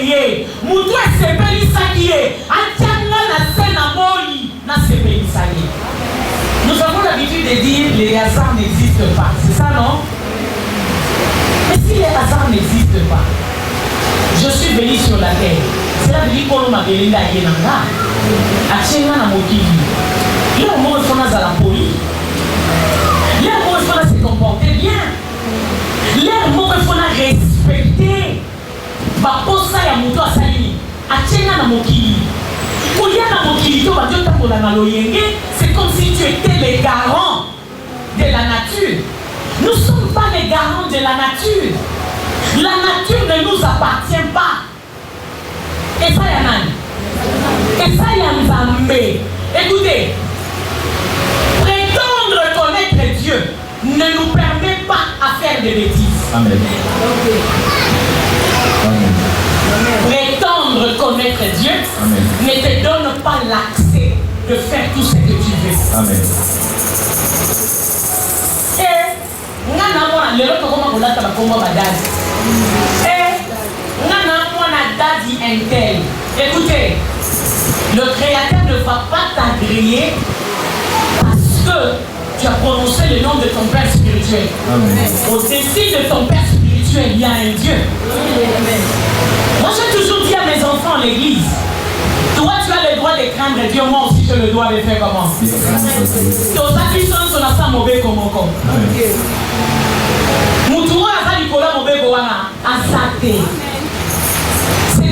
ye. Moutou est sepeli sakiye. Atianga na sena moi na sepeli sakiye. Nous avons l'habitude de dire les hasards n'existent pas. C'est ça, non? Mais si les hasards n'existent pas, je suis venu sur la terre. C'est là que je dis qu'on m'a venu à Yenanga. Atianga na mokili. Il y a un moment où il faut la poli. Il y a un moment où il faut se comporter bien. Il y a un moment où il faut respecter. Baposa ya muto asali. Atianga na mokili. C'est comme si tu étais les garants de la nature. Nous ne sommes pas les garants de la nature. La nature ne nous appartient pas. Et ça, y a et ça, y a Nzambé. Écoutez, prétendre connaître Dieu ne nous permet pas à faire des bêtises. Amen. Amen. Prétendre connaître Dieu ne te donne pas l'accès de faire tout ce que tu veux. Amen. Et écoutez, le Créateur ne va pas t'agréer parce que tu as prononcé le nom de ton Père spirituel. Au-dessus de ton Père spirituel, il y a un Dieu. Amen. Moi, j'ai toujours dit à mes enfants à l'église, toi, tu as le droit de craindre Dieu, moi aussi, je le dois le faire comment? C'est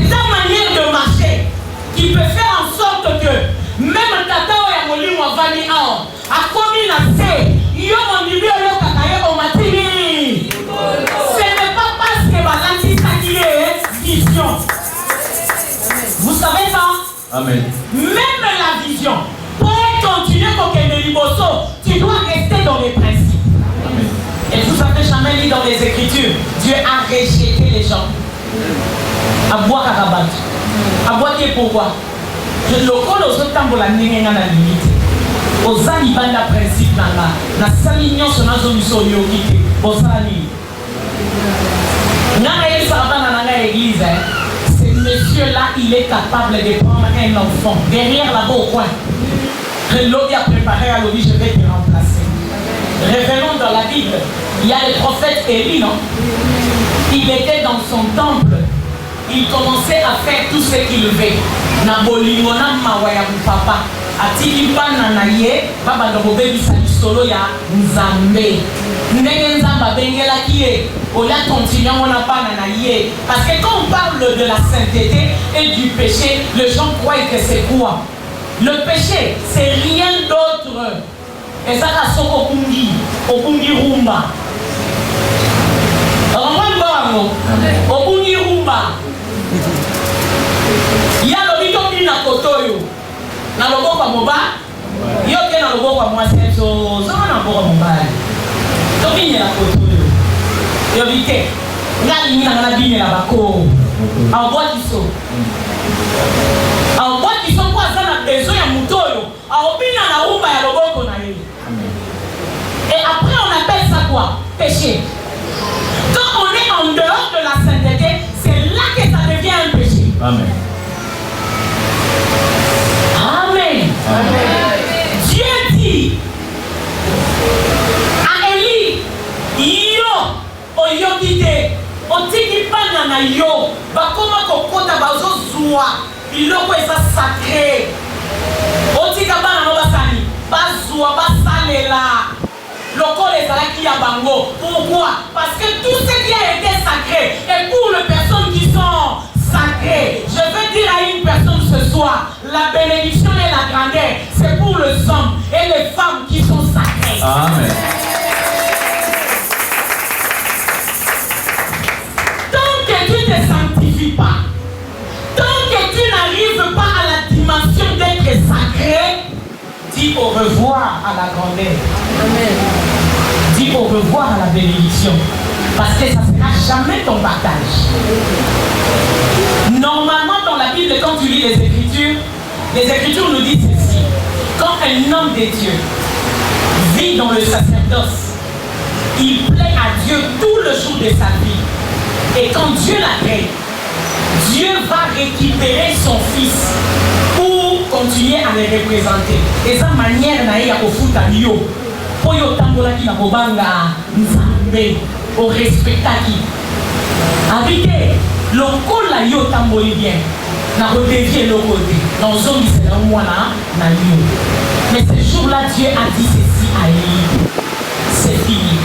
ta manière de marcher qui peut faire en sorte que même Tata ou Yamoli ou Avani a commis la C, yo mon numéro le kakaye au matini. Ce n'est pas parce que Balanti qui est vision. Vous savez ça? Amen. Même la vision, pour continuer pour que les liboso, tu dois rester dans les principes. Amen. Et vous avez jamais lu dans les Écritures, Dieu a rejeté les gens. À boire à rabat. À boire pourquoi? Le local aux autres temps la limite. Aux alibanda principe na salignon son azolution yokite. Aux alibanda. L'église, ce monsieur-là, il est capable de prendre un enfant derrière là-bas au coin. Le lobby a préparé à lobby, je vais te remplacer. Revenons dans la Bible. Il y a le prophète Élie, non? Il était dans son temple. Il commençait à faire tout ce qu'il veut. Nabolimona mawaya papa. Atiki bana na ye, baba ndo bobebi sa solo ya Nzambe. Ndenge Nzamba bengela kié. On a continué on a pas na ye. Parce que quand on parle de la sainteté et du péché, les gens croient que c'est quoi? Le péché, c'est rien d'autre. Et ça a son okungi rumba. Okungi rumba. Il y a le mito qui n'a kotoyo. Na logo kwa moba. Yo ke na logo kwa mwase so na logo moba. To binya na kotoyo. Yo bite. Ngali mina na binya na bako. Au boîte so. Au boîte so kwa sana besoin ya mutoyo. Au bina na rumba ya logo na yeye. Et après on appelle ça quoi? Péché. Quand on est en dehors de la sainteté, c'est là que ça devient un péché. Amen. Amen. Amen. Dieu dit à Élie, yo, oyokite, otiki pana na yo, bakoma kokota bazo zwa, biloko eza sacré. Otika bana no basani, bazwa basalela. Lokol ezalaki ya bango. Pourquoi? Parce que tout ce qui a été sacré est pour les personnes qui sont sacrées. Je veux dire à une personne ce soir, la bénédiction et la grandeur, c'est pour les hommes et les femmes qui sont sacrés. Amen. Tant que tu ne te sanctifies pas, tant que tu n'arrives pas à la dimension d'être sacré, dis au revoir à la grandeur. Amen. Dis au revoir à la bénédiction. Parce que ça ne sera jamais ton partage. Normalement, dans la Bible, quand tu lis les Écritures nous disent ceci. Quand un homme de Dieu vit dans le sacerdoce, il plaît à Dieu tout le jour de sa vie. Et quand Dieu l'agrée, Dieu va récupérer son fils pour continuer à les représenter. Et sa manière naïa au foot à Lyon. Pour yo tambola qui n'a pas banga nzambe au respecta qui. Habité le col la yo tamboli bien. N'a pas dévié le côté. Dans zone qui c'est là moi là na Lyon. Mais ce jour-là Dieu a dit ceci à Élie. C'est fini.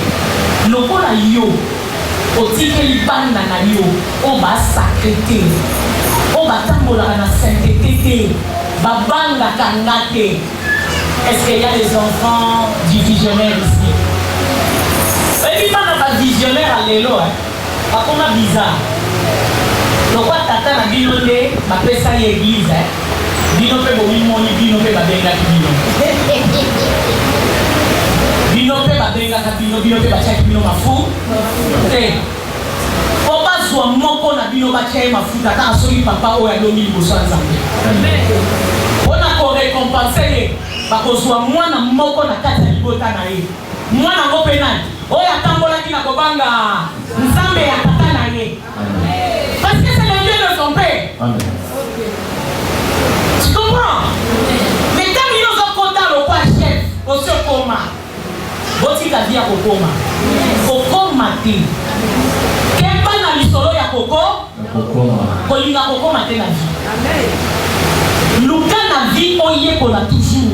Le col la yo. Au titre liban na yo. On va sacré. On va tambola na sainteté. Babanga kangate. Est-ce qu'il y a des enfants du visionnaire ici? Et puis, on n'a pas visionnaire à l'élo. Par contre, on a bizarre. Donc, quand tata n'a dit non, ma pesa y église. Bino pe bo moni, bino pe ba benga bino. Bino pe ba benga bino, bino pe ba chaki bino mafu. Faut pas soit moko na bino ba chaki mafu. Tata asori papa o ya lomi boso nzambe. On a ko récompenser. Bakozwa mwana moko na kati ya libota na ye. Mwana ngo penani. Oya tambola kina kobanga nzambe ya tata na ye. Parce que c'est le Dieu de son père. Amen. Tu comprends? Mais quand il nous a compté le quoi chef, au se coma. Boti ka dia kokoma. Kokoma te. Kemba na lisolo ya koko? Kokoma. Kolinga kokoma te na vie. Amen. Luka na vie oye kola toujours.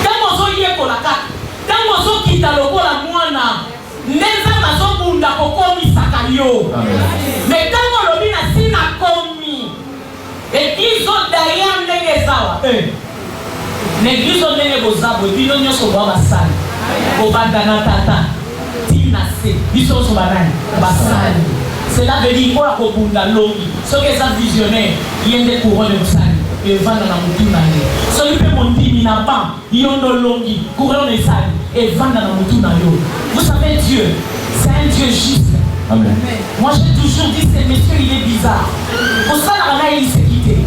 Quand on y est pour la carte, quand on quitte le col à moana, neza mazo bunda kokomi sakayo. Mais quand on le na sina komi, et qu'ils ont derrière nenge sawa. L'église on nenge bozabo, et puis non nyoso boa basali. Obanda na tata, tina se, biso so banani, basali. Cela veut dire quoi ko bunda longi. Ce que ça visionnaire, yende couronne de basali. Et vendre dans mon tour. Celui qui mon dit, il n'a pas, il en a longi, courant les salles, et vendre dans mon tour. Vous savez, Dieu, c'est un Dieu juste. Amen. Moi, j'ai toujours dit, ce monsieur, il est bizarre. Pour ça, là, il s'est quitté.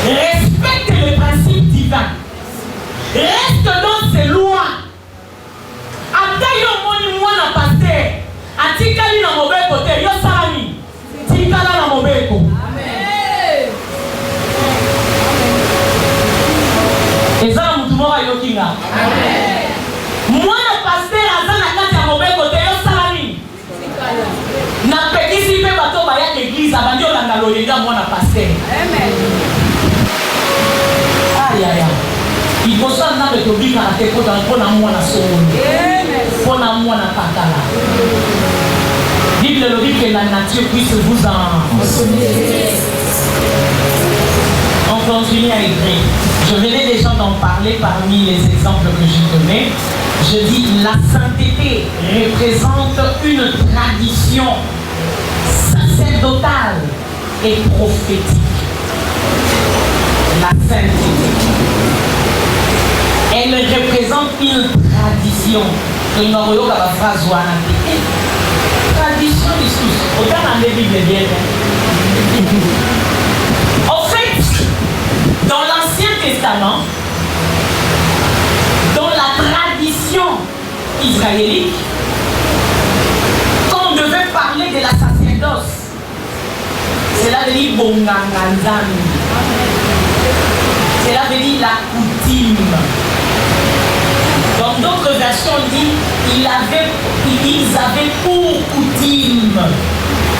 Respecte les principes divins. Reste dans ses lois. Attends, yo moi, na pasteur. Atikali na mauvais côté, yo salami. Tikala na mauvais côté. Et ça, nous devons aller au Kinga. Moi, le pasteur, à la carte à mauvais côté, au salami. Na petit si fait bateau, bah, y a l'église, à Bandio, la Naloyenga, moi, la pasteur. Amen. Aïe, aïe, aïe. Il faut ça, n'a de tobi, quand la tête, pour la moi, la sonde. Pour la moi, la patala. Bible le dit que la nature puisse vous en. On continue à écrire. Je venais déjà d'en parler parmi les exemples que je donnais. Je dis la sainteté représente une tradition sacerdotale et prophétique. La sainteté. Elle représente une tradition. Que nous avons la phrase tradition ici. Autant dans les Bibles bien. En fait, dans l'Ancien Testament, dans la tradition israélite, quand on devait parler de la sacerdoce, cela veut dire bonganganzami. Cela veut dire la coutume. Dans d'autres versions, on dit ils avaient pour coutume.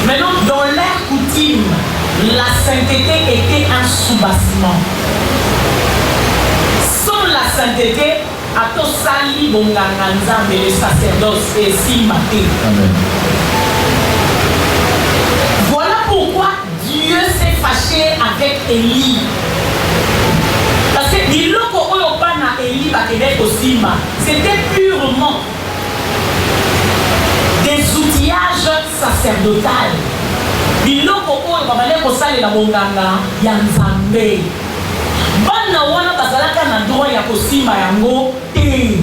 Maintenant, dans leur coutume, la sainteté était un soubassement. Sans la sainteté, à tout sali bonganganza, mais le sacerdoce est si maté. Voilà pourquoi Dieu s'est fâché avec Élie. Parce que c'était purement des outillages sacerdotaux. Biloko oyo babale kosala na bonganga ya Nzambe. Bana wana bazalaka na droit ya kosimba yango te.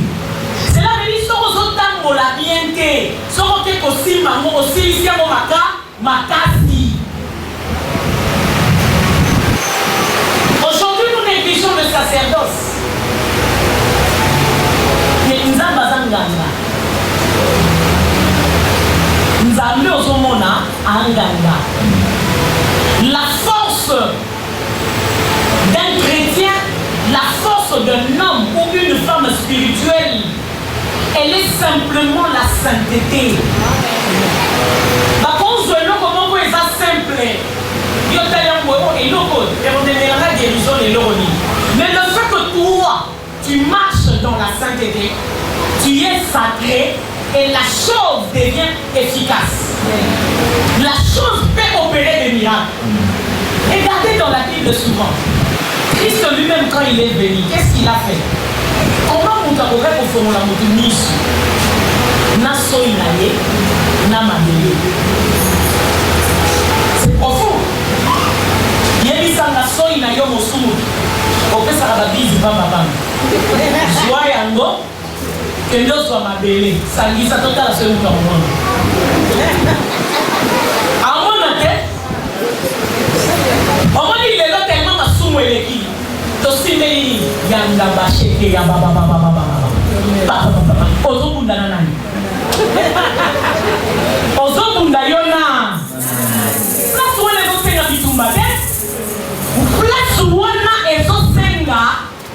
Cela veut dire soko zotambola bien te. Soko ke kosimba yango osilisi yango makasi. Aujourd'hui nous négligeons le sacerdoce. Mais Nzambe azanganga. Nzambe ozomona anganga. La force d'un chrétien, la force d'un homme ou une femme spirituelle, elle est simplement la sainteté. Par contre, comment vous êtes simple, mais le fait que toi, tu marches dans la sainteté, tu es sacré et la chose devient efficace. La chose peut opérer des miracles. Regardez dans la Bible souvent. Christ lui-même, quand il est venu, qu'est-ce qu'il a fait? Comment vous avez fait pour la moto na soinaye, na mabele. C'est profond. Il y a des gens qui sont en train de se faire. On peut se faire des bises, papa. Soit yango, que nous soyons mabele. Ça dit ça tout à la seule fois au monde. À mon avis, on m'a dit les autres tellement ma soumo et l'équipe. Tosi mei yanga basheke ya baba. Ozo bunda nani? Ozo bunda yona. Place où les autres senga bitumba bien. Place où on a les autres senga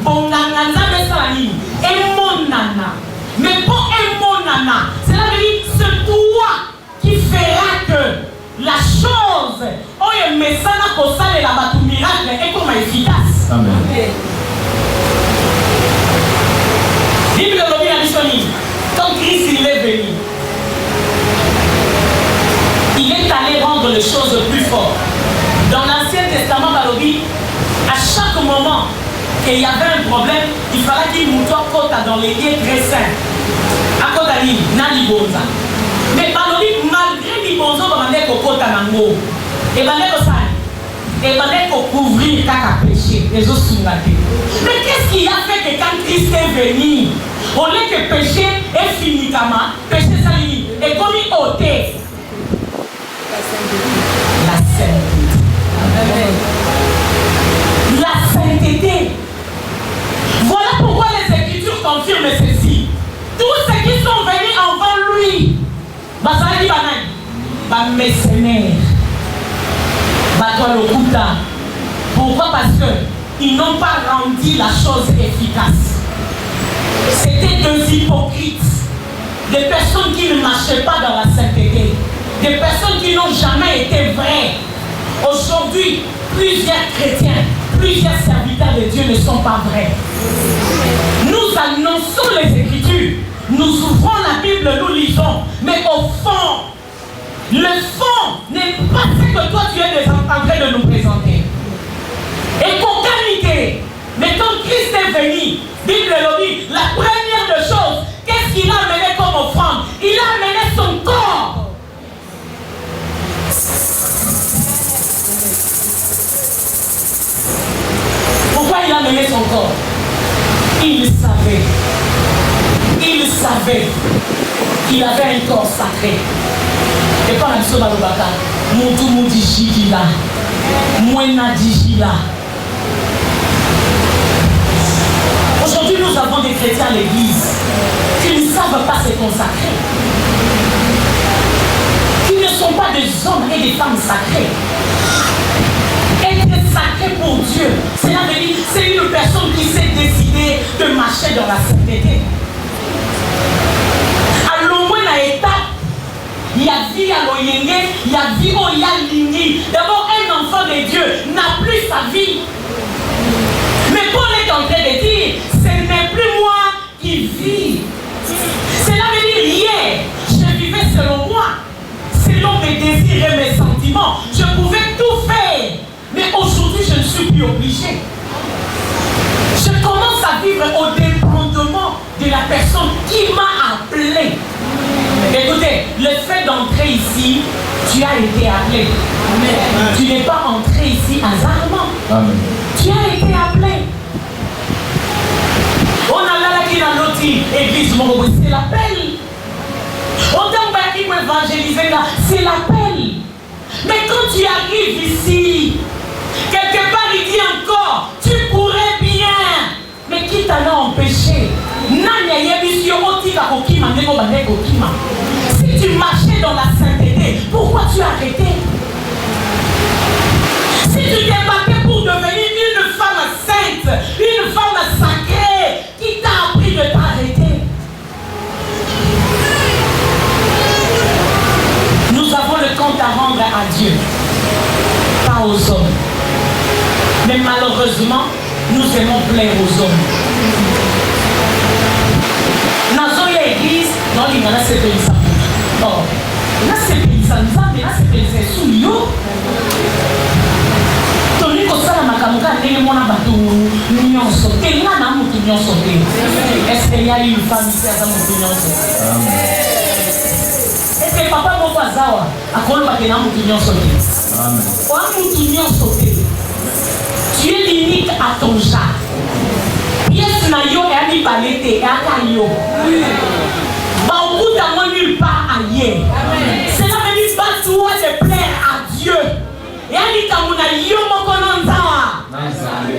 bonganga nzambe salani. Emonana. Mais pour emonana, cela veut dire c'est toi qui fera que la chose où il met ça na kosale la batu miracle est comme efficace. Amen. Bible quand Christ il est venu, il est allé rendre les choses plus fortes. Dans l'Ancien Testament, à chaque moment qu'il y avait un problème, il fallait qu'il moutoie côte dans les lieux très saints. À côté de Nalibonza. Mais malgré Libonza, on va dire qu'au côté Nango. Et va dire ça. Et va dire qu'au couvrir caca péché. Les autres sont gâtés. Mais qu'est-ce qui a fait que quand Christ est venu, au lieu que péché est fini, péché sali, et comme il ôtait la sainteté. La sainteté. Voilà pourquoi les Écritures confirment ceci. Tous ceux qui sont venus avant lui, Basali Banani, Bamesener, Batoualokuta. Pourquoi? Parce qu'ils n'ont pas rendu la chose efficace. C'était des hypocrites, des personnes qui ne marchaient pas dans la sainteté, des personnes qui n'ont jamais été vraies. Aujourd'hui, plusieurs chrétiens, plusieurs serviteurs de Dieu ne sont pas vrais. Nous annonçons les Écritures, nous ouvrons la Bible, nous lisons, mais au fond, le fond n'est pas ce que toi tu es en train de nous présenter. Et pour qualité, mais quand Christ est venu, Bible le dit, la première des choses, qu'est-ce qu'il a amené comme offrande? Il a amené son corps. Pourquoi il a amené son corps? Il savait qu'il avait un corps sacré. Et par la mission d'Alobaka, Moutou Moudijila, Mouena Dijila. Aujourd'hui, nous avons des chrétiens à l'église qui ne savent pas se consacrer, qui ne sont pas des hommes et des femmes sacrés. Être sacré pour Dieu, cela veut dire c'est une personne qui s'est décidée de marcher dans la sainteté. À l'ombre la étape, il y a vie à l'oyenge, il y a vie au yalingi. D'abord, un enfant de Dieu n'a plus sa vie. Mais Paul est en train de dire, ce n'est plus moi qui vis. Cela veut dire hier, je vivais selon moi, selon mes désirs et mes sentiments. Je pouvais tout faire. Mais aujourd'hui, je ne suis plus obligé. Je commence à vivre au dépendement de la personne qui m'a appelé. Écoutez, le fait d'entrer ici, tu as été appelé. Amen. Tu n'es pas entré ici hasardement. Amen. Tu as été appelé. On a là qui dans notre église, c'est l'appel. On t'a dit pour évangéliser là, c'est l'appel. Mais quand tu arrives ici, quelque part il dit encore, tu pourrais bien. Mais qui t'a empêché? Si tu marchais dans la sainteté, pourquoi tu as arrêté? à Dieu, pas aux hommes. Mais malheureusement, nous aimons plaire aux hommes. Dans l'église, non, il y a ces pays. Oh, là c'est pays, ça nous a, mais là c'est pays, c'est sous l'eau. Tony Kosala Makamuka, n'est mon abatou, n'union sauté, là n'a mon union sauté. Est-ce qu'il y a une femme ici à mon union sauté? Est-ce que papa mon fazawa, à quoi le bateau n'a mon union sauté? Quand mon union sauté, tu es limite à ton genre. Yes, na yo et ami balete et akayo. Beaucoup d'amour nulle part ailleurs. Cela veut dire bats-toi de plaire à Dieu. Et ami kamuna yo mokononza.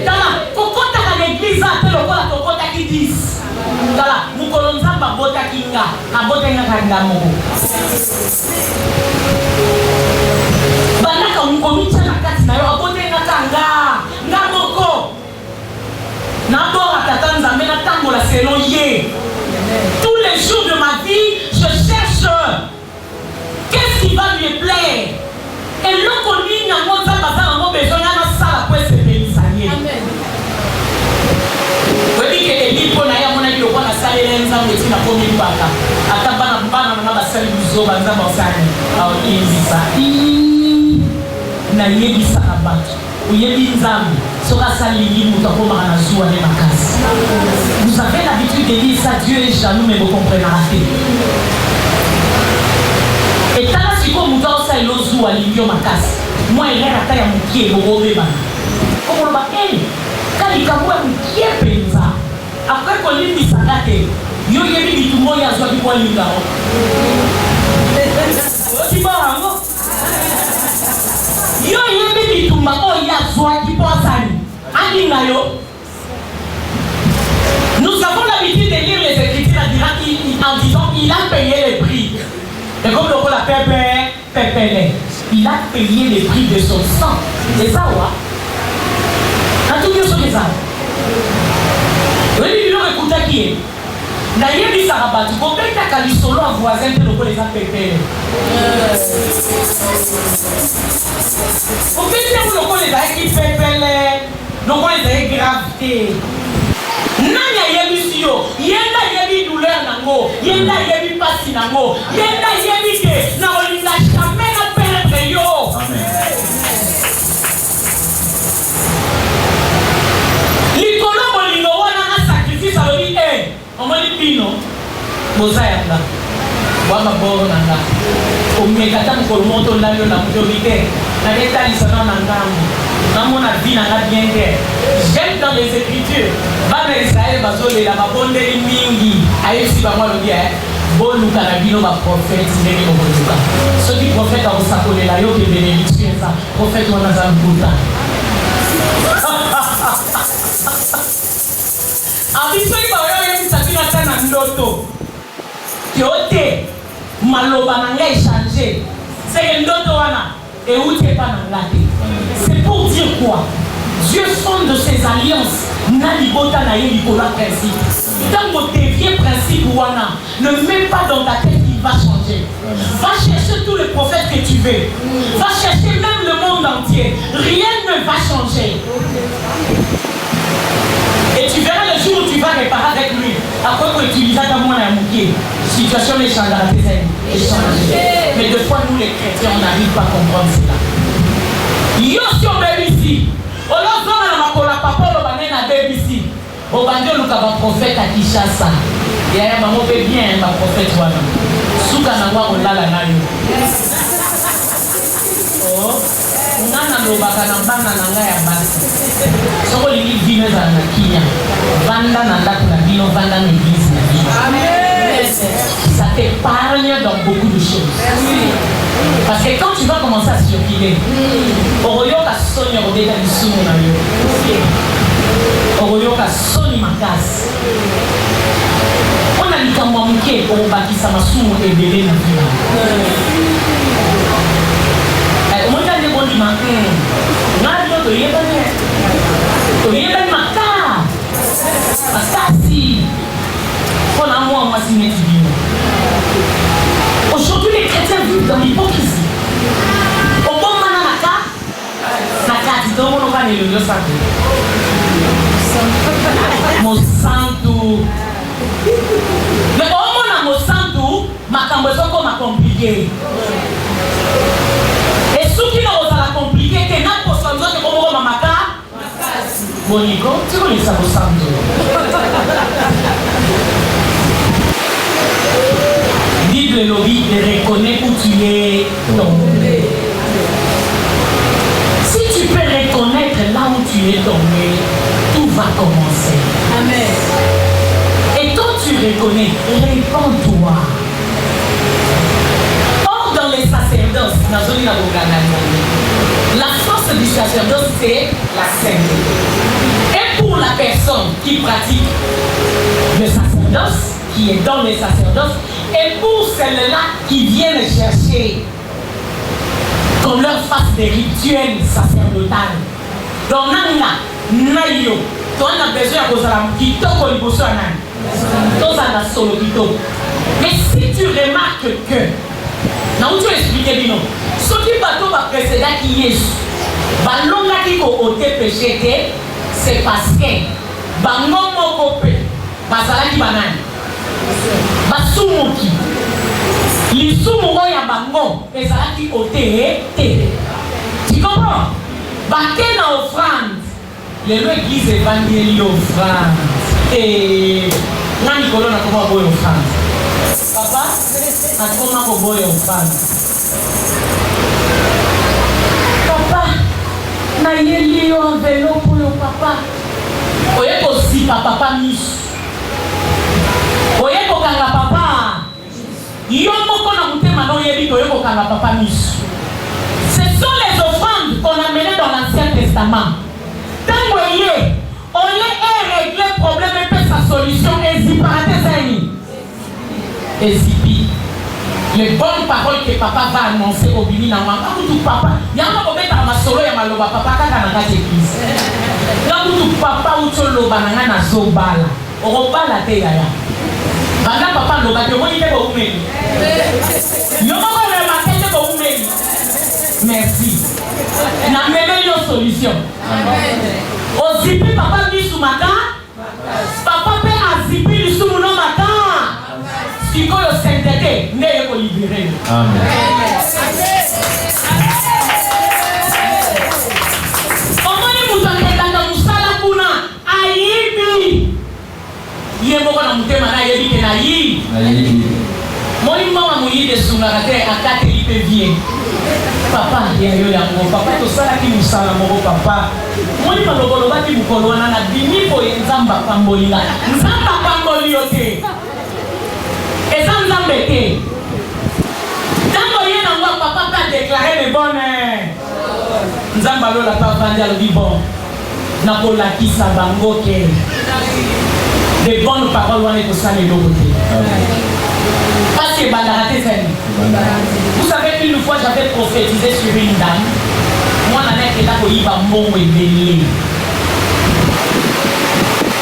Kala, kokota ka l'église ate lokola kokota ki 10. Kala, mukolonza babota kinga, abota nga kanga moko. Banaka mukomicha na kati na yo abota nga kanga, nga moko. N'abord à t'attendre à mener tant la selon yé. Tous les jours de ma vie, je cherche qu'est-ce qui va lui plaire. Et l'on connaît n'a pas besoin de ça pour se bénir. Amen. Vous dites que les livres qu'on a eu, on a dit qu'on a salé les gens qui n'ont pas mis baka. Attends, on a salé les gens, on a salé. Alors il dit ça. Na yebi ça battu. Vous avez l'habitude de dire ça, Dieu est jaloux, mais vous comprenez raté. Et tant que vous avez ça, il a l'imio ma casse. Moi, il est à taille à mon pied, vous avez mal. Comment on va faire? Quand il y a mon pied, pensa. Après qu'on lui dit ça, il y a eu tout le monde qui a joué pour lui. Tu vois, yo yebe bitumba oya zwa ki posani ani nayo. Nous avons l'habitude de lire les écritures en disant il a payé les prix. Et comme le rôle a pépé, il a payé les prix de son sang. C'est ça ou pas? Tout bien sur les âmes. Oui, il a écouté qui est. Nayebi Sarabatu, vous pouvez être à l'isolo en voisin que le les a pépé. Vous pouvez être le les a qui pépé, le les a gravité. Nanya yebi siyo, yenda yebi douleur nango, yenda yebi pasi nango, yenda yebi que na olinga jamais na perdre yo. Likolo bolingo wana na sacrifice a lui on m'a dit pino, Mozayanga, Wama Boronanga, au Megatan pour le montant de la majorité, la l'état ils sont en Angam, dans mon avis, n'a bien fait. J'aime dans les écritures, Baba Israël, Bazol et la Babonde Mingi, Aïssi Bama le bien, Bon Lucarabino, ma prophète, Némi Mokozuka. Ceux qui prophètent à Osakole, la Yoke bénédiction, ça, prophète Wanazam Bouta. Abisoi ba wewe mtakina sana ndoto. Yote maloba nanga échanger. C'est ndoto wana et outé pas nangate. C'est pour dire quoi? Dieu fonde ses alliances. Nalibota na yelikola principe. Dans mon dévier principe wana, ne mets pas dans ta tête qu'il va changer. Va chercher tous les prophètes que tu veux. Va chercher même le monde entier. Rien ne va changer. Et tu verras le jour où tu vas réparer avec lui. Après qu'on utilise ta moine à mouquer. Situation les changera tes ailes. Mais des fois, nous les chrétiens, on n'arrive pas à comprendre cela. Yo si on BBC. On a besoin de la papa, on va aller à BBC. On va dire que le prophète à Kinshasa. Et il y a un bien, ma prophète. Souka Nangwa, on l'a la nayo. Oh. Nana lobaka na bana na ngai ya basi. Soko lili vino za na kinya. Vanda na ndako na bino, vanda na église na bino. Amen. Ça t'épargne dans beaucoup de choses. Parce que quand tu vas commencer à circuler, oroyoka soni odeka lisumu na yo. Oroyoka soni makasi. On a likamwa muke obakisa masumu ebele na vida. Ndio yebane. Yebane makasi. On a moi aujourd'hui les chrétiens vivent dans l'hypocrisie. le santo. Mon santo. Mais au moins mon santo, ma cambeso comme compliqué. Et ce qui n'a pas compliqué, que n'a pas besoin de comment mamaka. Bonico, tu connais ça mon santo. Bible le dit de reconnaître où tu es tombé. Si tu peux reconnaître là où tu es tombé, tout va commencer. Amen. Et quand tu reconnais, répands-toi. Or, dans les sacerdoces, la force du sacerdoce, c'est la sainteté. Et pour la personne qui pratique le sacerdoce, qui est dans les sacerdoces, et pour celles-là qui viennent chercher qu'on leur fasse des rituels sacerdotales. Donc, nayo, tu as besoin de kitoko liboso anani. Tozana solo kitoko. Mais si tu remarques que, na où tu expliques bien, ce qui bateau va précéder qui est, balonga qui ko ote péché, c'est parce que bango moko pe, basala ki banani. Basumuki lisumu ya bango ezalaki ote te. Tu comprends? Bake na offrande lelo église evangeli offrande et nani kolona koma boyo offrande papa nakoma ko boyo offrande papa na yeli yo enveloppe yo papa oye ko sipa papa misu oye ko kanga papa yo moko na mutema no yebi oye ko kanga papa misu. Ce sont les offrandes qu'on a menées dans l'Ancien Testament. Tant qu'on y est, on est réglé le problème et fait sa solution. Ezipi. Les bonnes paroles que papa va annoncer au bini na mama. Quand papa, il y a un moment où ma solo ya maloba papa kaka na kati église. Quand papa ou cholo bananga na zobala. Orobala te yaya. Banga papa loba te woni ke bo umeli. Yo moko le makete bo umeli. Merci. Na même solution. Amen. Ozipi papa bisu maka. Papa pe azipi bisu no maka. Siko yo sainteté ne ko libérer. Amen. Omoni mutangenda na musala kuna ayibi. Yemo kana mutema na yebi ke na yi. Moi mama muyide sungarate akate lipe vie. Papa ya yo yango papa to sala ki musala moko papa. Moi malobolo baki mukolwana na bini po nzamba pambolina. Nzamba pambolio te. Eza nzambe te. Tango yena ngwa papa pa déclarer le bonheur. Nzamba lola pa vanja le bon. Na ko la kisa bango ke. Des bonnes paroles wana to sala le côté. Parce que vous savez, une fois j'avais prophétisé sur une dame. Moi, je suis là pour y avoir monébélé.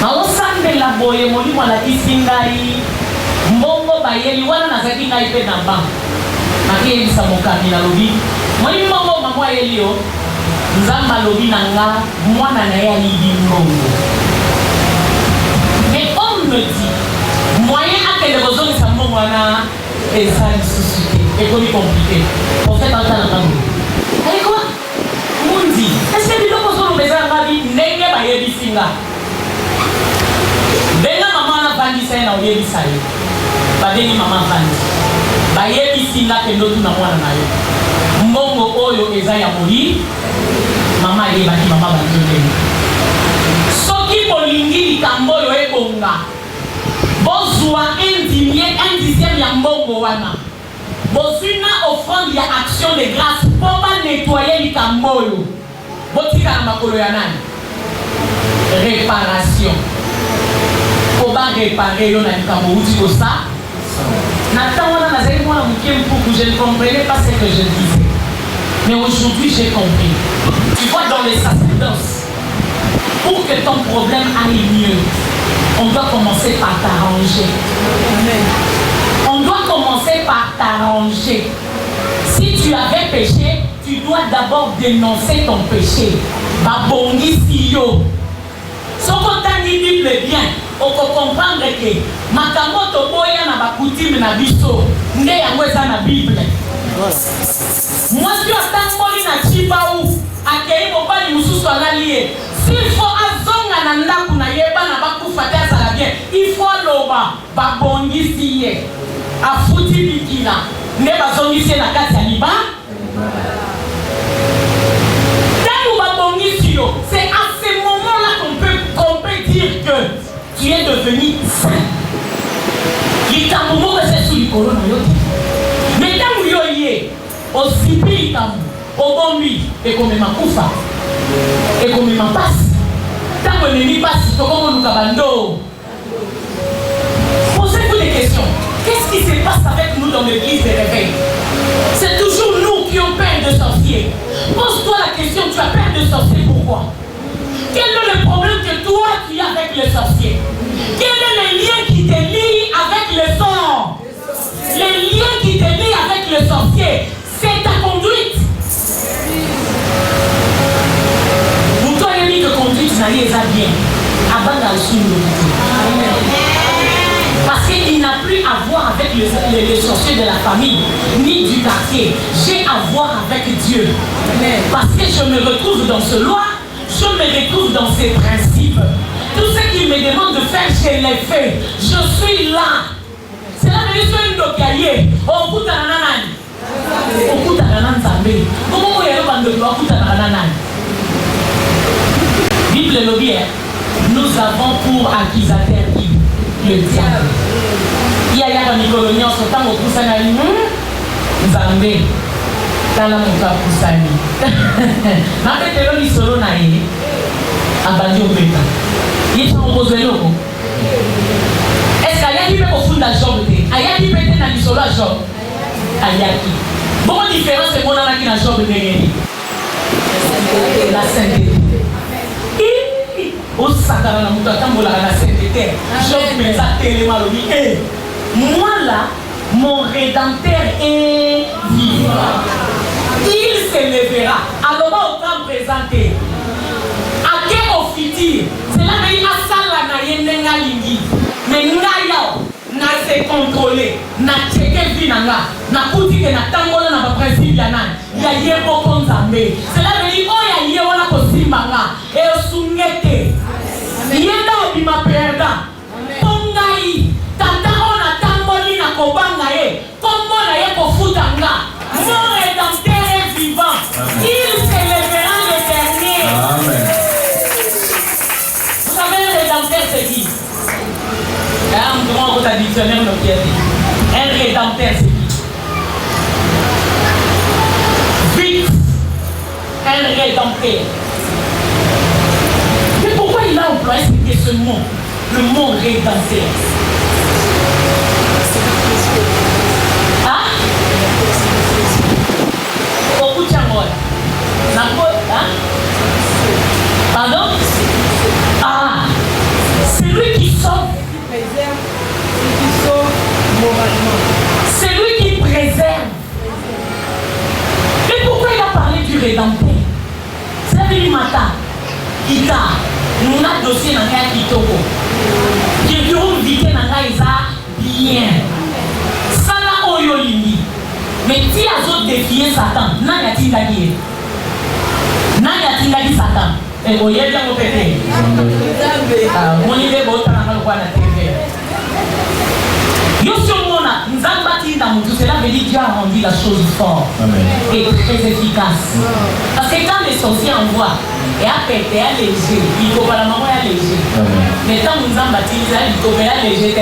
Alors, ça me l'a boyé, mon livre, la kisingai. Mbongo bayeli, wana nazaki ngai pe na ba. Maki elisa mokami na lobi. Moi, mbongo maman elio. Nzamba lobi nanga, mwana na ya libi mbongo. Mais on me dit, moyen à que les besoins de sa mona et ça suscité et compliqué. En fait, en temps allez quoi? Mundi. Est-ce que tu as besoin de besoin de vie? N'est-ce pas yebi singa? Benga maman na bandi ça na yebi ça. Badeni maman bandi. Ba yebi singa que l'autre na mwana na yo. Mbongo oyo eza ya moli. Mama yeba ki mama bandi. Soki bolingi likambo yo ebonga. Bozwa un dixième ya mbongo wana. Bozuna offrande ya action de grâce pour pas nettoyer likambo yo. Botika na makolo ya nani? Réparation. Pour pas réparer yo na likambo uti ko ça. Natan wana nazali mwana mukie mpuku, je ne comprenais pas ce que je disais. Mais aujourd'hui j'ai compris. Tu vois dans les sacerdoces, pour que ton problème aille mieux, on doit commencer par t'arranger. On doit commencer par t'arranger. Si tu avais péché, tu tu dois d'abord dénoncer ton péché. Babongisi yo. Ce qu'on t'a dit Bible bien, on peut comprendre que Makamoto boya na bakutime na biso, nde yango eza na Bible. Moi si atangoli na chibaou, akei mobali mususu analié. S'il faut azonga na ndaku na yeba na bakufa te azala bien, il faut loba babongisi ye. Afuti bikila, nde bazongisi na kati ya liba. C'est à ce moment-là qu'on peut dire que tu es devenu saint. Il t'a mouru que c'est sous le corona. Mais quand vous yoyez, aussi pire au bon lui, et comme ma koufa, et comme ma passe, quand vous ne passe, comment nous cabando. Posez-vous des questions. Qu'est-ce qui se passe avec nous dans l'église des réveils? C'est toujours nous qui ont peur de sorcier. Pose-toi la question, tu as peur de sorcier, pourquoi? Quel est le problème que toi tu as avec le sorcier? Quel est le lien qui te lie avec le sang? Le lien qui te lie avec le sorcier, c'est ta conduite. Pour toi, il dit que conduite n'a pas bien. Abandonne parce qu'il n'a plus à voir avec les sorciers de la famille, ni du quartier. J'ai à voir avec Dieu. Parce que je me retrouve dans ce loi, je me retrouve dans ces principes. Tout ce qu'il me demande de faire, je l'ai fait. Je suis là. C'est la vérité sur une docaillée. On coûte à nanani. On coûte à nanani Zambé. Comment on y a on coûte à nanani. Bible le bien. Nous avons pour accusateur qui le diable. Il y a un Nicolonien sur le temps où tout ça n'a eu Zambé. Dans la montagne pour ça. Ma tête est là, solo naïe. Abandon au péta. Il est en pose le logo. Est-ce qu'il y a qui peut au fond de la jambe? Il y a qui peut être dans le solo à jambe? Il y a qui? Bon, différence c'est mon ami qui n'a jambe de la sainteté. Au sakara na muta tambola na sainteté. Je me ça tellement le moi là, mon rédempteur est vivant. Il se lèvera. Alors on va présenter. À quel futur? C'est là que il a ça là na yendenga lingi. Mais ngaya na se contrôler, na checker vie nanga, na kuti que na tambola na principe ya nan. Ya yebo konzambe. C'est là que il oya yebo na kosimbanga et osungete. Yenda obima perda. Pongai tata ona tamboli na kobanga ye. Kombo na ye kofutanga. Mon rédempteur est vivant. Il se lèvera le dernier. Amen. Vous savez le rédempteur c'est qui? Un grand votre dictionnaire me dit. Un rédempteur c'est qui? Vite. Un rédempteur. Mais pourquoi il a employé ce mot? Le mot rédempteur. Hein? Beaucoup de chambre. Pardon? Ah! C'est lui qui sauve. C'est lui qui préserve. Et pourquoi il a parlé du rédempteur? C'est lui matin. Kita. Nous avons dossier dans le Kitoko. Qui ont vite dans le bien. Ça n'a pas eu ligne. Mais qui a d'autres défié Satan? N'a y a-t-il gagné? N'a y a-t-il gagné Satan? Et vous y êtes bien au pété. Mon idée est bonne, on a TV. Cela veut dire que Dieu a rendu la chose forte et très efficace. Parce que quand les sorciers envoient, et à péter, à léger, il faut pas la maman à léger. Mais quand nous en baptisons, il faut à léger.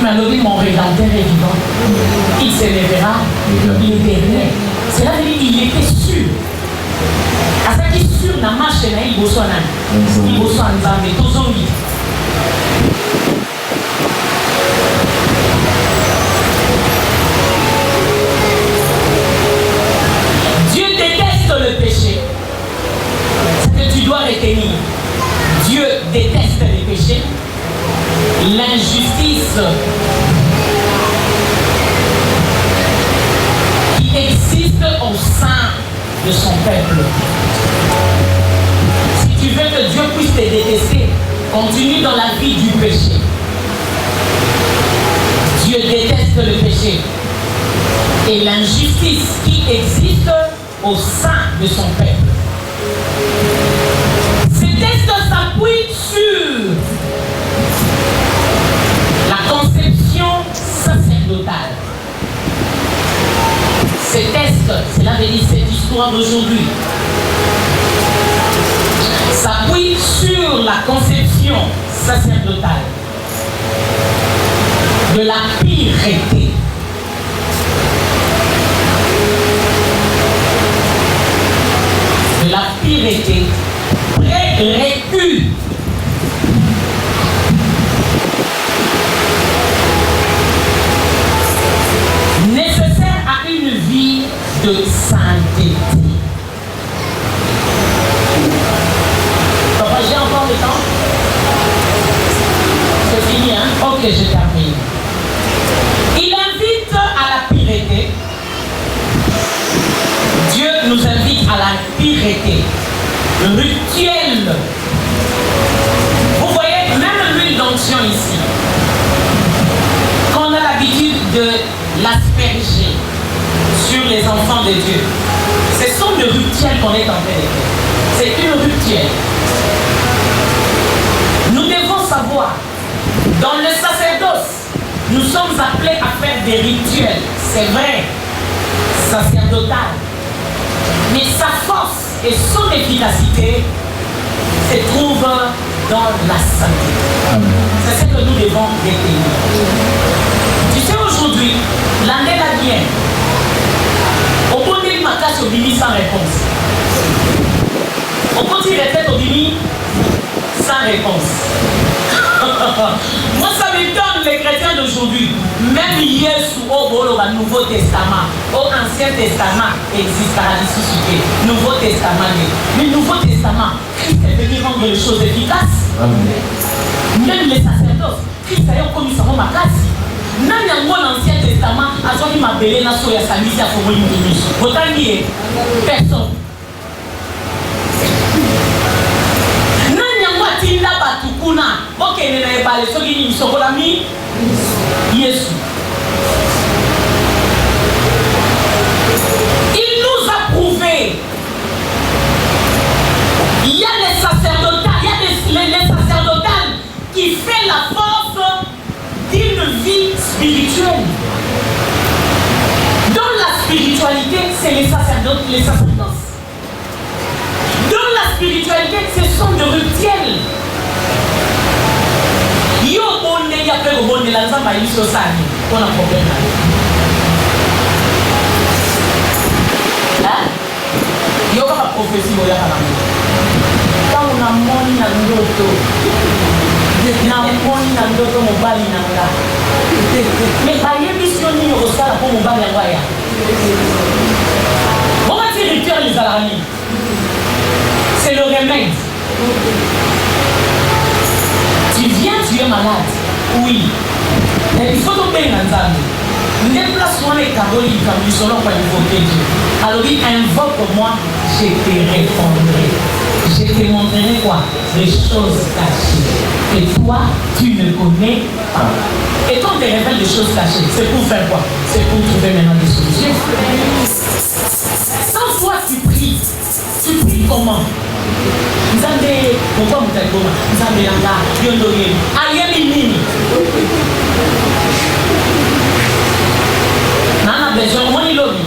Mais mon rédempteur est vivant. Il se lèvera, il est dernier. Cela veut dire qu'il était sûr. À ce qui est sûr, dans la marche, il bosse en âme. Il bosse en âme, mais tous en vie. Dieu déteste le péché. Ce que tu dois retenir. Dieu déteste les péchés. L'injustice qui existe de son peuple. Si tu veux que Dieu puisse te détester, continue dans la vie du péché. Dieu déteste le péché et l'injustice qui existe au sein de son peuple. Ces textes s'appuient sur la conception sacerdotale. Ces textes, cela veut dire cette histoire d'aujourd'hui, s'appuie sur la conception sacerdotale de la pureté. De la pureté prérequue. Nécessaire à une vie de sainteté. Papa, j'ai encore le temps? C'est fini, hein? Ok, je termine. Il invite à la pureté. Dieu nous invite à la pureté rituelle. Vous voyez, même l'huile d'onction ici, qu'on a l'habitude de l'asperger sur les enfants de Dieu. Ce sont des rituels qu'on est en train de faire. C'est une rituelle. Nous devons savoir, dans le sacerdoce, nous sommes appelés à faire des rituels. C'est vrai, sacerdotal. Mais sa force et son efficacité se trouvent dans la sainteté. C'est ce que nous devons retenir. Tu sais, aujourd'hui, l'année là vient. Au bout de ma casse au bini sans réponse. Au bout de répète au bini sans réponse. Moi, ça m'étonne les chrétiens d'aujourd'hui. Même Jésus au Nouveau Testament, au Ancien Testament, existera ici. Nouveau Testament. Mais Nouveau Testament, Christ est venu rendre les choses efficaces. Même les sacerdotes, Christ a commis sa ma casse. Même dans l'Ancien Testament, à ce qui m'a belé na soya samisi à Fomoni Mimi. Autant dire, personne. Tinda batukuna ok nena ebale soki ni sokola mi Yesu. Il nous a prouvé. Il y a les sacerdotales, il y a les sacerdotales qui fait la force d'une vie spirituelle. Dans la spiritualité, c'est les sacerdotes, les sacerdoces. Dans la spiritualité, ce sont des rituels. Yo bonne ya pe bonne la nzamba yiso sani. On a problème là. Hein? Yo ka prophétie moya kana. Quand on a moni na ndoto. Na moni na ndoto mobali na nga. Mais ba yebiso ni au sala pour mobali ya waya. On va dire rituel les alarmis. C'est le remède. Tu viens, tu es malade. Oui. Mais il faut tomber dans l'âme. Déplace-moi les cadeaux, il faut du solo pour invoquer Dieu. Alors il invoque-moi, je te répondrai. Je te montrerai quoi? Les choses cachées. Et toi, tu ne connais pas. Et quand tu révèles des choses cachées, c'est pour faire quoi? C'est pour trouver maintenant des solutions. Sans toi, tu pries. Tu pries comment? Nzambe, pourquoi vous êtes comment? Nzambe langa, yondoye. Ayemi nini. Nana besoin, moi ni lobby.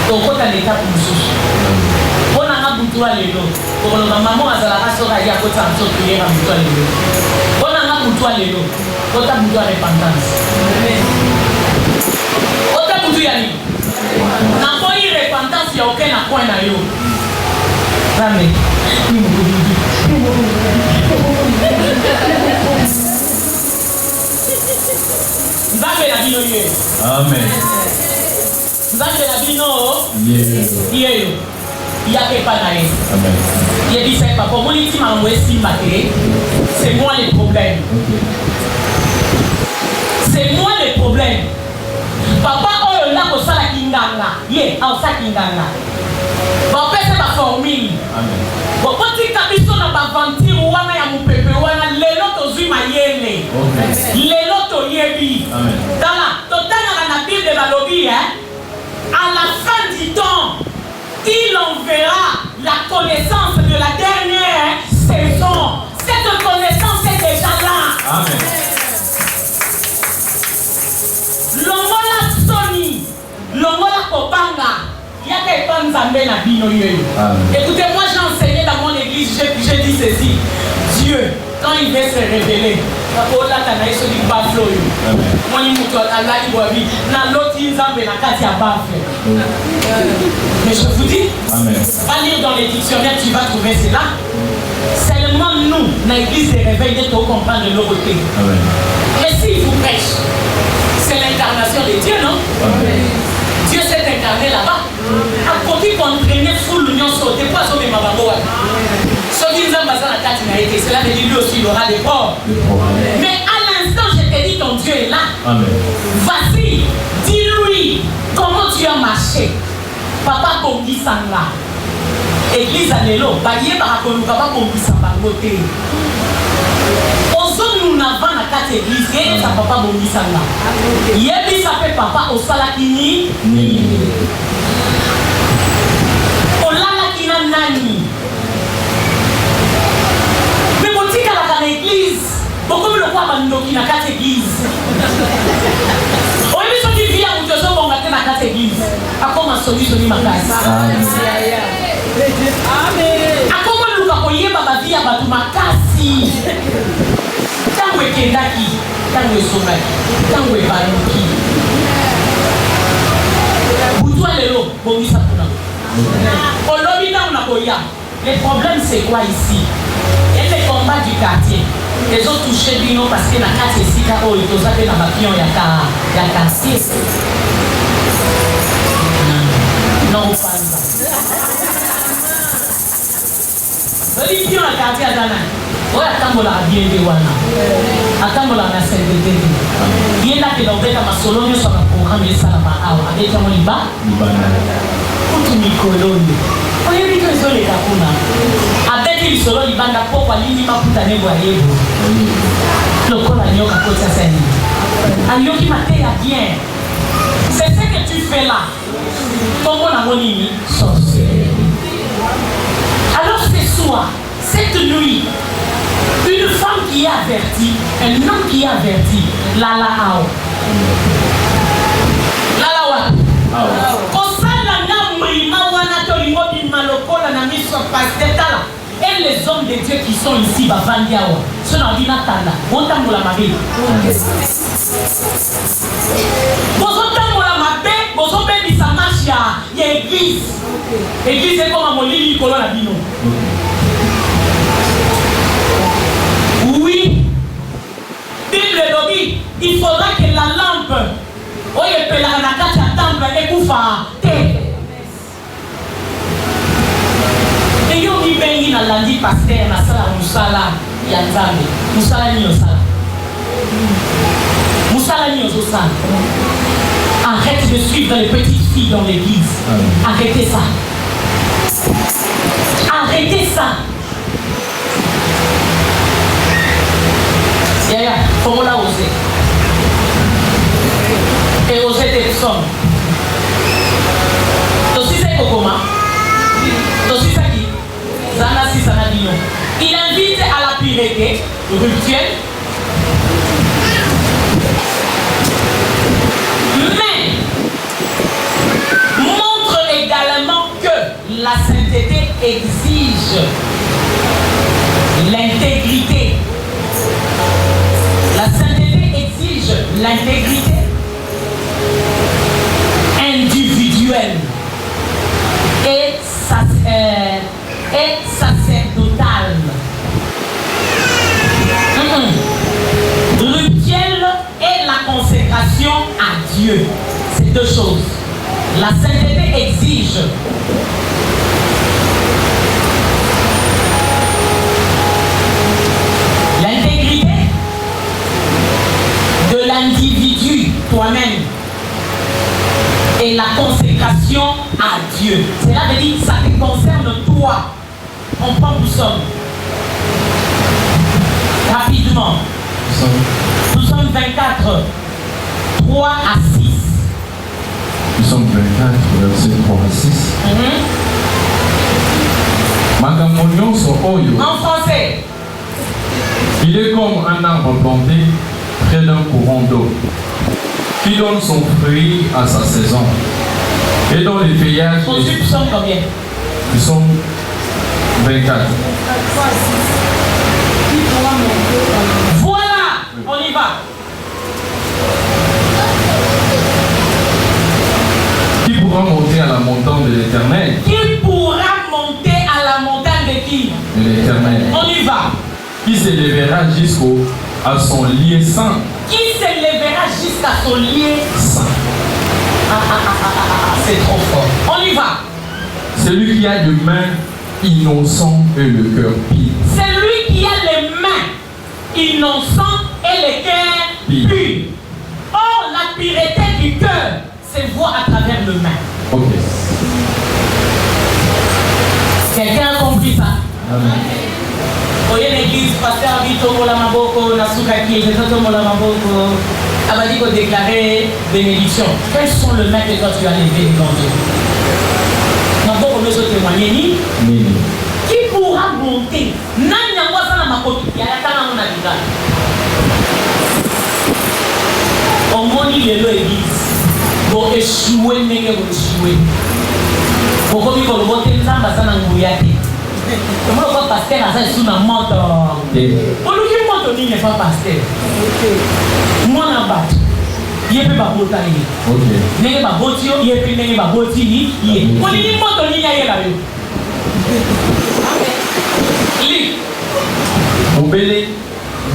Donc quand t'as l'étape pour nous. On a un bouton à l'élo. Pour le maman à la race aura ya côté un truc prière à bouton à l'élo. On a un bouton à l'élo. Quand t'as bouton à repentance. Quand t'as bouton à l'élo. N'a pas eu repentance, il n'y a aucun point à l'élo. Amen. Nzambe la bino ye. Amen. Nzambe la bino Yeyo. Yake pa na ye. Amen. Yebi sa papa mon iti ma mwesi mbate. C'est moi le problème. C'est moi le problème. Papa oyo la ko sala kinganga. Ye, au sa kinganga. Bon, c'est ma formule. Bon, quand tu as sur la aventure, on a un peu de les lots aux humains. Les lots aux yebi. Dans la Bible de la lobby, à la fin du temps, il enverra la connaissance de la dernière saison. Cette connaissance est déjà là. Amen. Longola Sony, Longola Kopanga, il y a des femmes zambées na bino yoyo. Écoutez-moi, j'ai enseigné dans mon église, j'ai dit ceci. Dieu, quand il veut se révéler, mais je vous dis, va lire dans les dictionnaires, tu vas trouver cela. Seulement nous, dans l'église des réveils, de comprendre de l'autorité. Mais s'il vous prêche, c'est l'incarnation de Dieu, non? Dieu s'est incarné là-bas. À côté qu'on traînait full l'union sauté, pas sauver ma baboua. Cela veut dire lui aussi il aura des ports. Mais à l'instant, je te dis ton Dieu est là. Vas-y, dis-lui comment tu as marché. Papa Bongi Sanga. Église Anelo, Baye Barakolu, Papa Bongi Sanga. Nous n'avons la carte église, et ça papa Bongi Sanga. Yebi s'appelle papa au Salakini. Olalakina Nani. Mais mon tic à l'église, beaucoup le croient dans la carte église. On est sur du vieux où tu as monté la carte église. À comment solution ma case. Amen. À comment nous accueillir ma vie à Batuma Kasi. Quand vous êtes Kendaki, quand vous êtes Somaki, quand vous êtes Banuki. Boutou à l'élo, Bongi Sapuna. Au lobby dans la Koya. Le problème c'est quoi ici? Il y a les combats du quartier. Les autres touchés Bino parce que la carte est si caro, ils ont appelé dans la pion, il y a quartier. Non, pas ça. Le pion à quartier à Dana. Oui, attends, la bien de Wana. Attends, la nationalité. Bien là que dans le cas de Sologne, sur le programme de Salama, avec un Liba. Pour Nicolone. On est vite sur les Kapuna. Avec les solos, il va d'abord pour l'imam pour t'aller voir les bouts. Le col à Nyoka Kota Sani. À Nyoki Maté a bien. C'est ce que tu fais là. Ton bon amonimi, sorcier. Alors ce soir, cette nuit, une femme qui est avertie, un homme qui est averti, Lala Ao. Lala Ao. Et les hommes de Dieu qui sont ici, Bavandiawa, sont dans l'Inatala. On t'a moula ma vie. Il y a l'église. L'église est comme un molli, Nicolas Labino. Oui. Bible dit, il faudra que la lampe, oh, il peut la nakati à temple et koufa. Et yo mi bengi na landi pasteur na sala musala ya nzambe. Musala ni osala. Musala ni osala. Arrête de suivre les petites filles dans l'église. Arrêtez ça. Arrêtez ça. Yeah, comment la oser? Et oser des personnes. Aussi c'est Kokoma. Aussi c'est qui? Zana si Sanadino. Il invite à la pureté, rupture. Mais montre également que la sainteté exige l'intégrité. La sainteté exige l'intégrité individuelle et sacerdotale. Rituel et la consécration à Dieu. C'est deux choses. La sainteté exige l'intégrité de l'individu, toi-même, et la consécration à Dieu. Dieu. Cela veut dire que ça te concerne toi. On prend où sommes. Rapidement. Nous sommes 24. 3 à 6. Nous sommes 24, verset 3 à 6. En français. Il est comme un arbre planté près d'un courant d'eau, qui donne son fruit à sa saison, et dont les feuillages... Nous sommes combien? Nous sommes 24. Voilà, on y va. Qui pourra monter à la montagne de l'Éternel? Qui pourra monter à la montagne de qui? De l'Éternel. On y va. Qui s'élèvera à son lieu saint? Qui s'élèvera jusqu'à son lieu saint? C'est trop fort. On y va. Celui qui a les mains innocentes et le cœur pur. Celui qui a les mains innocentes et le cœur pur. Or, la pureté du cœur se voit à travers le main. Ok. Quelqu'un a compris ça? Amen. Voyez l'église, pasteur Vito Mola Maboko, Nasukaki, Jesoto Mola Maboko, Abadi pour déclarer bénédiction. Quels sont les mains que toi tu as levés devant Dieu? Maboko nous a témoigné. Qui pourra monter? Nanya Wasana Makoki, Yatana Monabiga. On monte l'église. Pour échouer, mais pour échouer. Pour qu'on puisse voter, ça va s'en envoyer. Comment le pasteur a ça sous la moto? Pour nous qui monte, il n'est pas pasteur. Moi, on a battu. Il n'y a pas de botte. Il n'y a pas de botte. Il n'y a pas de botte. Il n'y a pas de botte. Il n'y a pas de botte. Obele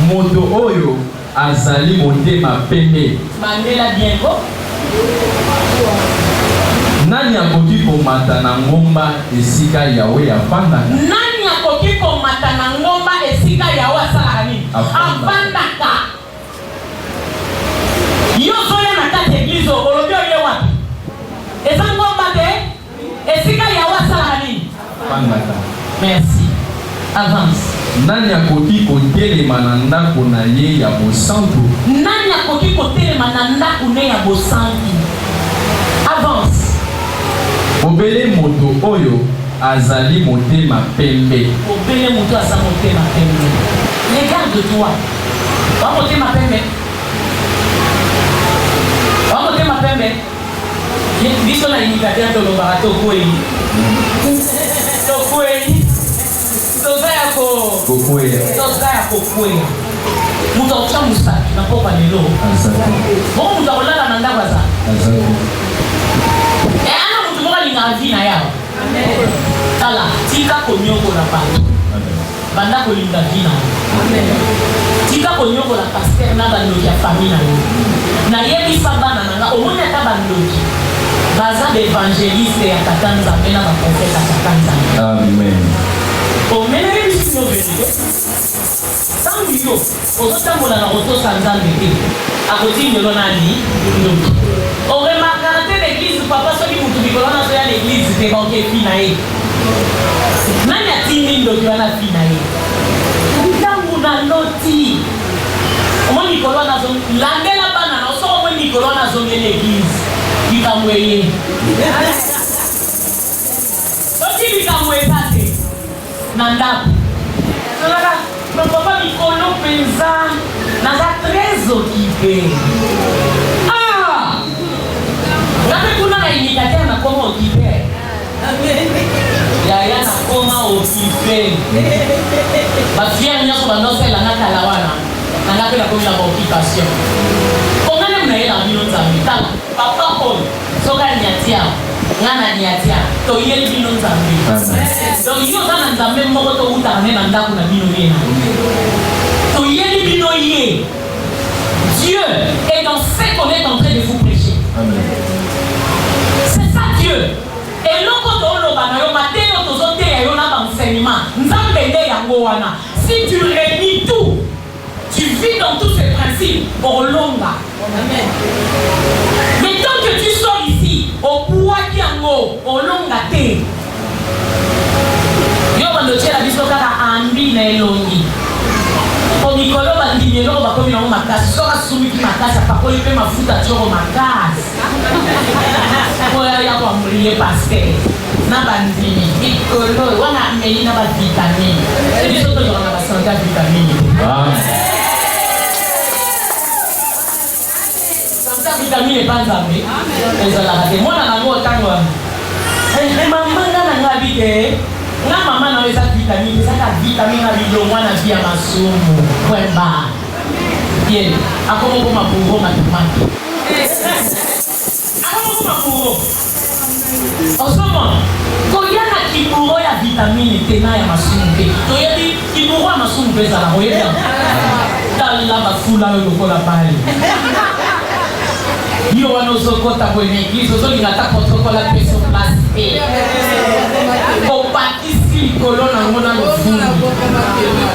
moto oyo azali motema pembe. Mandela bien ko. Nani akoki komata na ngomba esika yawe afanda? Nani akoki komata na ngomba esika yawe asala nini? Afandaka. Yo zoya na kati église olobi oye wapi? Eza ngomba te esika yawe asala nini? Afandaka. Merci. Avance. Nani akoki kotelema na ndako na ye ya bosantu? Nani akoki kotelema na ndako ne ya bosantu? Avance. Obele moto oyo azali motema pembe. Obele moto azali motema pembe. Regarde-toi. Wa motema pembe. Wa motema pembe. Biso na imitateur de l'obarato kweli. To kweli. Tozaya ko. Kokwea. Tozaya ko kweli. Muta uchamusa na popa lelo. Azali. Bon muta olala na ndaba za. Azali. Na vie na yao. Amen. Tala, tika konyoko la pato. Amen. Banda kolinga vie na. Amen. Tika konyoko la pasteur na bandoki ya famille na yo. Na yebi sabana na omoni ata bandoki. Baza d'évangéliste ya katanza mena ba prophète ya katanza. Amen. Omene bisi no vérité. Tangu yo, ozotambola na otosa nzambe te. Akoti ndelo nani? Ndoki. On remarquera l'église, papa, ceux qui vous trouvent dans l'église, c'est bon qui est finaï. Nani a tini ndo qui wana finaï. Ndangu na noti. Omo Nicolas na zone, landela bana na so omo Nicolas na zone l'église. Bikamweye. Oti bikamweza te. Nandaku. Nalaka, mon papa Nicolas penza naza très occupé. Ngapi kuna na imitateur na koma occupé. Amen. Yaya na koma occupé. Ba fier nyako banose la ngata la wana. Na ngapi na komi la occupation. Ongane mna yela bino nzambe. Tala, papa on. Soka nyatia. Ngana nyatia. To yeli bino nzambe. Donc yo zana nzambe moko to utane na ndaku na bino yena. To yeli bino ye. Dieu est dans ce qu'on est en train de vous prêcher. Amen. C'est ça Dieu. Et l'autre si tu réunis tout, tu vis dans tous ces principes pour longa. Amen. Mais tant que tu sors ici, au poids qui en haut, mikolo olonga te yo bandotiela biso kaka ambi na elongi po mikolo bandimi eloko bakomi nango makasi soki asumiki makasi apakoli mpe mafuta tioko makasi po ya koambrie paster na bandimi mikolo wana ameli na bavitamine biso tozala na basante ya vitamine vitamine pas nzambe ezalaka te mwana nango otango mamanga na nga bi te nga mama na eza vitamine ezaka vitamine na bilongwa na vi ya masumu kwemba ye akomoko mapuro matomate akomoko mapuro osomona kolia na kipuro ya vitamine te na ya masumu te toyebi kipuro ya masumu mpe ezalaka oyebi tala bafula oyo lokola pale yo wana ozokota kwenye eglise ozolinga ata protokole apeso place te opakisi likolo nango na lofundu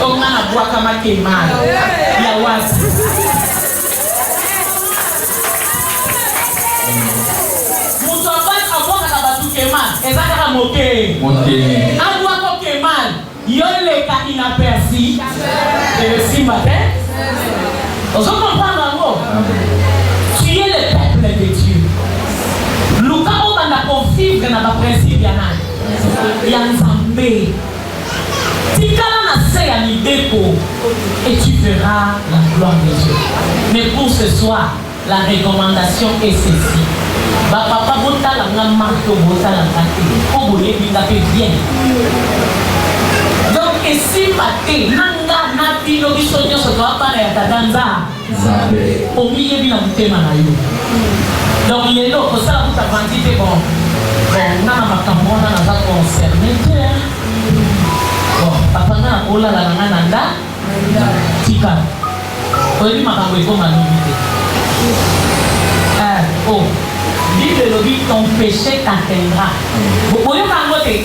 onga na bwaka makemala ya wasi moto abwakaka bato kemala eza kaka moke abwaka kemala yo leka inaperci esimba te ozokomprendre yango. Tu es le peuple de Dieu. Luka obanda vivre dans le principe ya Nzambe. Tikala na se ya libeko et tu verras la gloire de Dieu. Mais pour ce soir, la recommandation est ceci. Ba papa botala nga marto botala ngate. Ko boye binga pe bien. Donc ici matin nanga na bino biso nyonso to apana ya tadanza. Omiye bina mutema na yo. Donc lelo kosala kuta quantité bon nana makambo wana naza concerné te. Bon papa nga olala na ngana nda tika. Oyebi makambo ekoma lobi te. Oh Bible lobi ton péché t'atteindra. Boyoka yango te.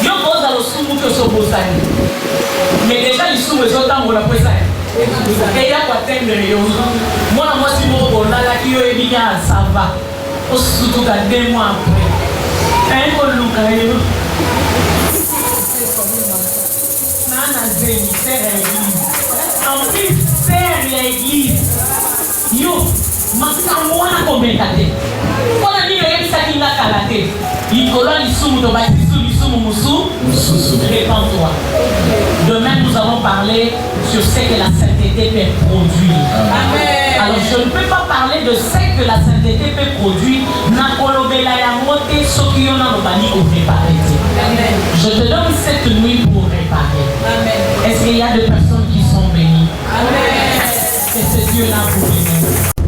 Yo kozala osumu to sobosani. Mais déjà lisumu ezotambola po eza et ya kwatendere yo mwana mwasi moko bolalaki yo ebinya asava osutuka 2 mois après koluka yo nana zemi sere ya église en plus sere ya église yo makambo wana komeka te mpona nini oyebisaki nga kala te likolo ya lisumu tobatisu lisumu mosusu répands-toi. Demain nous allons parler sur ce que la sainteté peut produire. Amen. Alors je ne peux pas parler de ce que la sainteté peut produire nakolobela yango te soki yo nano bani koprépare te. Je te donne cette nuit pour réparer. Est-ce qu'il y a des personnes qui sont bénies? Amen. Que ce Dieu-là pour bénir.